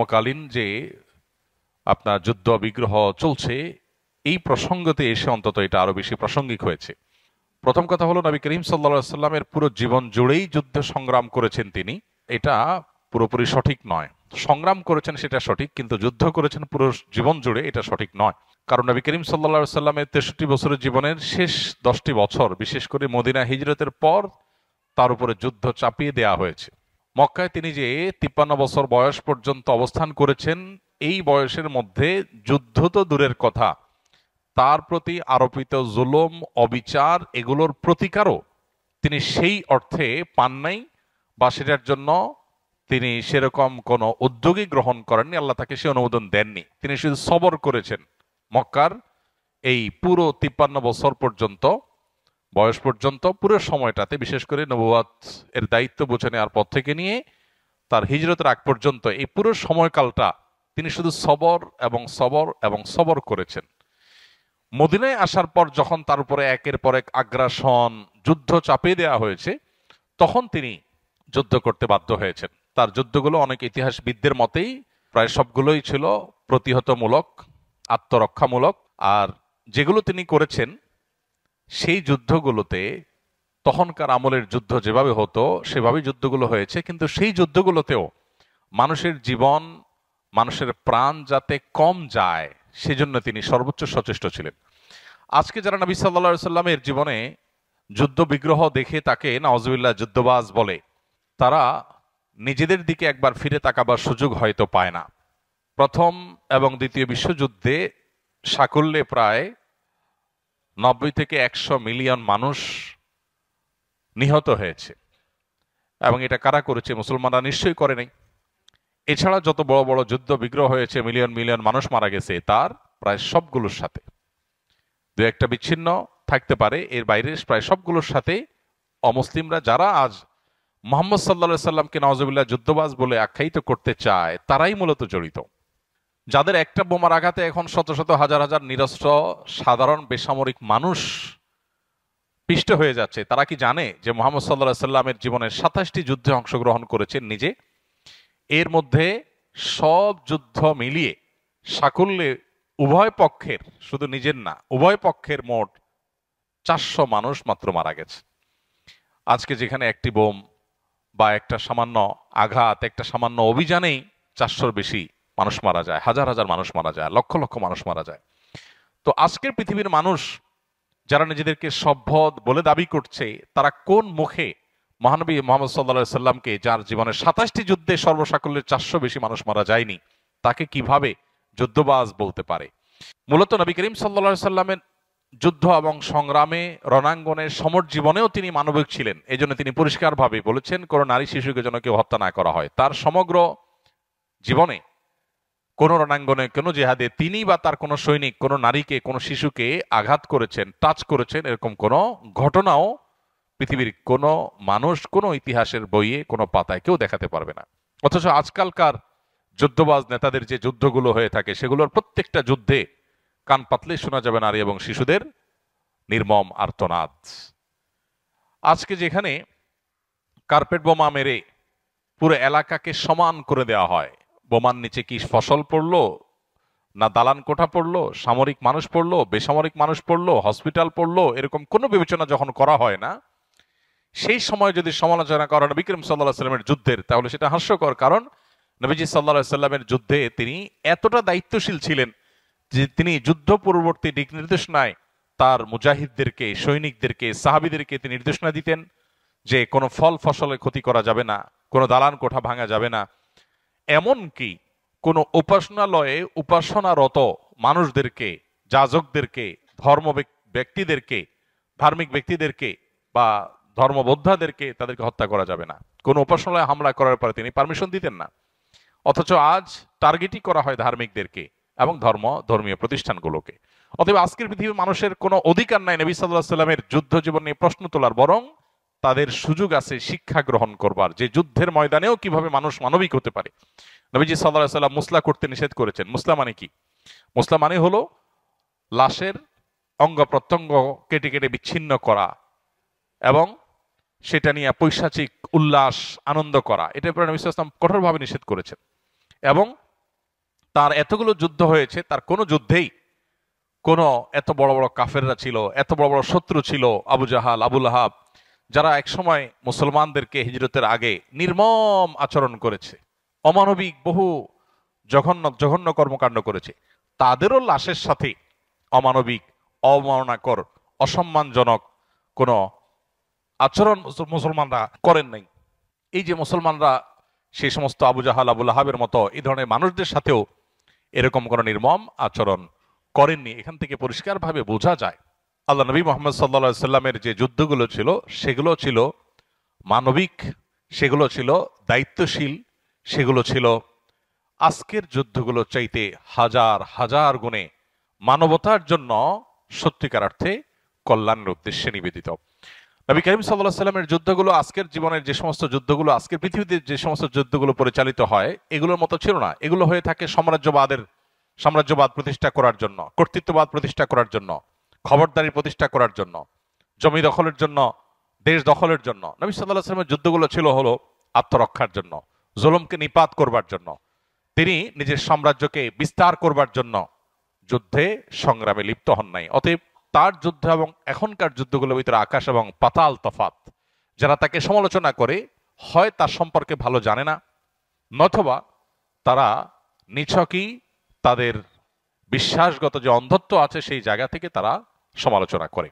সমকালীন যে আপনার যুদ্ধ বিগ্রহ চলছে, এই প্রসঙ্গতে এসে অন্তত এটা আরো বেশি প্রাসঙ্গিক হয়েছে। প্রথম কথা হলো, নবী করিম সাল্লাল্লাহু আলাইহি সাল্লামের পুরো জীবন জুড়েই যুদ্ধ সংগ্রাম করেছেন তিনি, এটা পুরোপুরি সঠিক নয়। সংগ্রাম করেছেন সেটা সঠিক, কিন্তু যুদ্ধ করেছেন পুরো জীবন জুড়ে, এটা সঠিক নয়। কারণ নবী করিম সাল্লাল্লাহু আলাইহি সাল্লামের 63 বছরের জীবনের শেষ 10টি বছর, বিশেষ করে মদিনা হিজরতের পর তার উপরে যুদ্ধ চাপিয়ে দেয়া হয়েছে। মক্কায় তিনি যে 53 বছর বয়স পর্যন্ত অবস্থান করেছেন, এই বয়সের মধ্যে যুদ্ধ তো দূরের কথা, তার প্রতি আরোপিত জুলুম, অবিচার, এগুলোর প্রতিকারও তিনি সেই অর্থে পান নাই, বা সেটার জন্য তিনি সেরকম কোনো উদ্যোগই গ্রহণ করেননি। আল্লাহ তাকে সে অনুমোদন দেননি। তিনি শুধু সবর করেছেন মক্কার এই পুরো 53 বছর পর্যন্ত বয়স পর্যন্ত, পুরো সময়টাতে, বিশেষ করে নবুয়াত এর দায়িত্ব বুঝে নেওয়ার পর থেকে নিয়ে তার হিজরতের আগ পর্যন্ত এই পুরো সময়কালটা তিনি শুধু সবর এবং সবর এবং সবর করেছেন। মদিনায় আসার পর যখন তার উপরে একের পর এক আগ্রাসন, যুদ্ধ চাপিয়ে দেওয়া হয়েছে, তখন তিনি যুদ্ধ করতে বাধ্য হয়েছেন। তার যুদ্ধগুলো অনেক ইতিহাসবিদদের মতেই প্রায় সবগুলোই ছিল প্রতিহতমূলক, আত্মরক্ষামূলক। আর যেগুলো তিনি করেছেন সেই যুদ্ধগুলোতে তখনকার আমলের যুদ্ধ যেভাবে হতো সেভাবেই যুদ্ধগুলো হয়েছে, কিন্তু সেই যুদ্ধগুলোতেও মানুষের জীবন, মানুষের প্রাণ যাতে কম যায় সেজন্য তিনি সর্বোচ্চ সচেষ্ট ছিলেন। আজকে যারা নবী সাল্লাল্লাহু আলাইহি সাল্লামের জীবনে যুদ্ধ বিগ্রহ দেখে তাকে নাউজুবিল্লাহ যুদ্ধবাজ বলে, তারা নিজেদের দিকে একবার ফিরে তাকাবার সুযোগ হয়তো পায় না। প্রথম এবং দ্বিতীয় বিশ্বযুদ্ধে সাকুল্যে প্রায় 90 থেকে 100 মিলিয়ন মানুষ নিহত হয়েছে, এবং এটা কারা করেছে? মুসলমানরা নিশ্চয়ই করে নাই। এছাড়া যত বড় বড় যুদ্ধ বিগ্রহ হয়েছে, মিলিয়ন মিলিয়ন মানুষ মারা গেছে, তার প্রায় সবগুলোর সাথে, দু একটা বিচ্ছিন্ন থাকতে পারে, এর বাইরে প্রায় সবগুলোর সাথে অমুসলিমরা, যারা আজ মুহাম্মদ সাল্লাল্লাহু আলাইহি সাল্লামকে নাউজুবিল্লাহ যুদ্ধবাজ বলে আখ্যায়িত করতে চায়, তারাই মূলত জড়িত। যাদের একটা বোমার আঘাতে এখন শত শত হাজার হাজার নিরস্ত্র সাধারণ বেসামরিক মানুষ পিষ্ট হয়ে যাচ্ছে, তারা কি জানে যে মুহাম্মদ সাল্লাল্লাহু আলাইহি সাল্লামের জীবনের 27টি যুদ্ধে অংশগ্রহণ করেছেন নিজে? এর মধ্যে সব যুদ্ধ মিলিয়ে সাকুল্যে উভয় পক্ষের, শুধু নিজের না, উভয় পক্ষের মোট 400 মানুষ মাত্র মারা গেছে। আজকে যেখানে একটি বোম বা একটা সামান্য আঘাত, একটা সামান্য অভিযানেই 400-র বেশি মানুষ মারা যায়, হাজার হাজার মানুষ মারা যায়, লক্ষ লক্ষ মানুষ মারা যায়। তো আজকের পৃথিবীর মানুষ যারা নিজেদেরকে সভ্য বলে দাবি করছে, তারা কোন মুখে মহানবী মুহাম্মদ সাল্লাল্লাহু আলাইহি সাল্লামকে, যার জীবনের 27টি যুদ্ধে সর্বসাকুল্যে 400 বেশি মানুষ মারা যায়নি, তাকে কিভাবে যুদ্ধবাজ বলতে পারে? মূলত নবী করিম সাল্লাল্লাহু আলাইহি সাল্লামের যুদ্ধ এবং সংগ্রামে, রণাঙ্গনে, সমর জীবনেও তিনি মানবিক ছিলেন। এই জন্য তিনি পরিষ্কারভাবে বলেছেন, কোন নারী শিশুকে যেন কেউ হত্যা না করা হয়। তার সমগ্র জীবনে কোন রণাঙ্গনে, কোন জেহাদে তিনি বা তার কোন সৈনিক কোন নারীকে, কোন শিশুকে আঘাত করেছেন, টাচ করেছেন, এরকম কোন ঘটনাও পৃথিবীর কোন মানুষ, কোন ইতিহাসের বইয়ে, কোন পাতায় কেউ দেখাতে পারবে না। অথচ আজকালকার যুদ্ধবাজ নেতাদের যে যুদ্ধগুলো হয়ে থাকে, সেগুলোর প্রত্যেকটা যুদ্ধে কান পাতলে শোনা যাবে নারী এবং শিশুদের নির্মম আর্তনাদ। আজকে যেখানে কার্পেট বোমা মেরে পুরো এলাকাকে সমান করে দেওয়া হয়, বোমার নিচে কি ফসল পড়লো, না দালান কোঠা পড়লো, সামরিক মানুষ পড়লো, বেসামরিক মানুষ পড়লো, হসপিটাল পড়লো, এরকম কোনো বিবেচনা যখন করা হয় না, সেই সময় যদি সমালোচনা করা নবী করিম সাল্লাল্লাহু আলাইহি সাল্লামের যুদ্ধের, তাহলে সেটা হাস্যকর। কারণ নবীজি সাল্লাল্লাহু আলাইহি সাল্লামের যুদ্ধে তিনি এতটা দায়িত্বশীল ছিলেন যে তিনি যুদ্ধ পূর্ববর্তী দিক নির্দেশনায় তার মুজাহিদদেরকে, সৈনিকদেরকে, সাহাবীদেরকে তিনি নির্দেশনা দিতেন যে কোনো ফল ফসলের ক্ষতি করা যাবে না, কোনো দালান কোঠা ভাঙা যাবে না। এমনকি কোনো উপাসনালয়ে উপাসনারত মানুষদেরকে, যাজকদেরকে, ধর্ম ব্যক্তিদেরকে, ধার্মিক ব্যক্তিদেরকে বা ধর্মবোদ্ধাদেরকে, তাদেরকে হত্যা করা যাবে না। কোনো উপাসনালয়ে হামলা করার পরে তিনি পারমিশন দিতেন না। অথচ আজ টার্গেটই করা হয় ধার্মিকদেরকে এবং ধর্মীয় প্রতিষ্ঠানগুলোকে। অতএব আজকের পৃথিবীর মানুষের কোনো অধিকার নাই নবী সাল্লাল্লাহু আলাইহি সাল্লামের যুদ্ধ জীবন নিয়ে প্রশ্ন তোলার, বরং তাদের সুযোগ আছে শিক্ষা গ্রহণ করবার, যে যুদ্ধের ময়দানেও কিভাবে মানুষ মানবিক হতে পারে। নবীজি সাল্লাল্লাহু আলাইহি সাল্লাম মুসলা করতে নিষেধ করেছেন। মুসলা মানে কি? মুসলা মানে হলো লাশের অঙ্গ প্রত্যঙ্গ কেটে কেটে বিচ্ছিন্ন করা এবং সেটা নিয়ে পৈশাচিক উল্লাস, আনন্দ করা। এটার উপরে নবী সাল্লাল্লাহু আলাইহি সাল্লাম কঠোরভাবে নিষেধ করেছেন। এবং তার এতগুলো যুদ্ধ হয়েছে, তার কোনো যুদ্ধেই কোনো এত বড় বড় কাফেররা ছিল, এত বড় বড় শত্রু ছিল, আবু জাহাল, আবু লাহাব, যারা একসময় মুসলমানদেরকে হিজরতের আগে নির্মম আচরণ করেছে, অমানবিক বহু জঘন্য জঘন্য কর্মকাণ্ড করেছে, তাদেরও লাশের সাথে অমানবিক, অবমাননাকর, অসম্মানজনক কোনো আচরণ মুসলমানরা করেন নাই। এই যে মুসলমানরা সেই সমস্ত আবু জাহাল, আবু লাহাবের মতো এই ধরনের মানুষদের সাথেও এরকম কোনো নির্মম আচরণ করেননি। এখান থেকে পরিষ্কারভাবে বোঝা যায় আল্লাহ নবী মুহাম্মদ সাল্লাল্লাহু আলাইহি সাল্লামের যে যুদ্ধগুলো ছিল সেগুলো ছিল মানবিক, সেগুলো ছিল দায়িত্বশীল, সেগুলো ছিল আজকের যুদ্ধগুলো চাইতে হাজার হাজার গুণে মানবতার জন্য সত্যিকার অর্থে কল্যাণের উদ্দেশ্যে নিবেদিত। নবী করিম সাল্লাল্লাহু আলাইহি সাল্লামের যুদ্ধগুলো আজকের জীবনের যে সমস্ত যুদ্ধগুলো, আজকের পৃথিবীতে যে সমস্ত যুদ্ধগুলো পরিচালিত হয়, এগুলোর মতো ছিল না। এগুলো হয়ে থাকে সাম্রাজ্যবাদ প্রতিষ্ঠা করার জন্য, কর্তৃত্ববাদ প্রতিষ্ঠা করার জন্য, খবরদারি প্রতিষ্ঠা করার জন্য, জমি দখলের জন্য, দেশ দখলের জন্য। নবী সাল্লাল্লাহু আলাইহি সাল্লামের যুদ্ধগুলো ছিল হলো আত্মরক্ষার জন্য, জুলুমকে নিপাত করবার জন্য, তিনি নিজের সাম্রাজ্যকে বিস্তার করবার জন্য যুদ্ধে সংগ্রামে লিপ্ত হন নাই। অতএব তার যুদ্ধ এবং এখনকার যুদ্ধগুলোর ভিতরে আকাশ এবং পাতাল তফাত। যারা তাকে সমালোচনা করে হয় তার সম্পর্কে ভালো জানে না, নথবা তারা নিছকই তাদের বিশ্বাসগত যে অন্ধত্ব আছে সেই জায়গা থেকে তারা সমালোচনা করে।